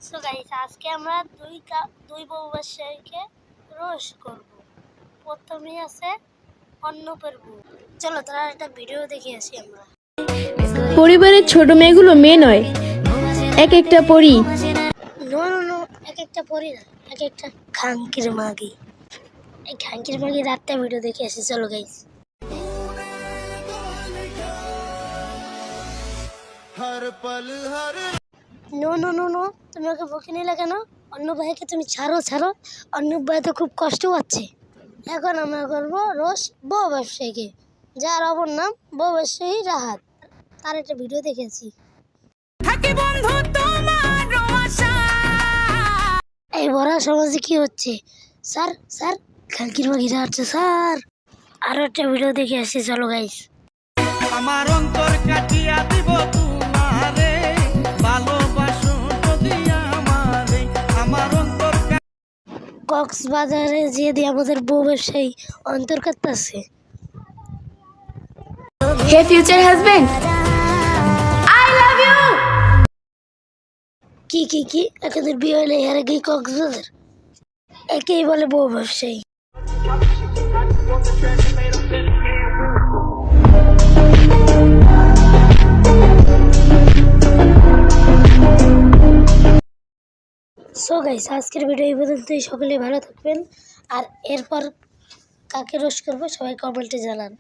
So guys, আজকে আমরা দুই বউ ব্যবসায়ীকে রোস্ট করব। প্রথমেই আছে অন্নপের বউ। চলো তারা একটা ভিডিও দেখে আসি আমরা। পরিবারের ছোট মেয়েগুলো মেয়ে নয়, এক একটা পরী। নো, এক একটা পরি না, এক একটা খাঙ্কির মাগি। এই খাঙ্কির মাগির একটা ভিডিও দেখে আসি। চলো গাইস। নো, তুমি ওকে বকে নিলে কেন? অন্য ভাইকে তুমি ছাড়ো। অন্য ভাই তো খুব কষ্ট পাচ্ছে। এখন আমরা করবো রোস্ট বউ ব্যবসায়ীকে, যার অপর নাম বউ ব্যবসায়ী রাহাত। তার একটা ভিডিও দেখেছি। এই বড় সমাজে কি হচ্ছে? স্যার খাঙ্কির মাগিরা আসছে স্যার। আরো একটা ভিডিও দেখে আসছি। চলো গাইস। আমার অন্তর কাটিয়া দিব তোমারে, ভালোবাসো যদি আমারে। আমার অন্তর কক্সবাজারে যে দিয়ে আমাদের বউ ব্যবসায়ী অন্তর কাটতেছে। Hey future husband, I love you. কি এখানে বিয়ে হলে এর আগে কক্সবাজার, একেই বলে বউ ব্যবসায়ী। সো গাইস, আজকের ভিডিও এই পর্যন্তই। সকলেই ভালো থাকবেন। আর এরপর কাকে রোস্ট করবো সবাই কমেন্টে জানান।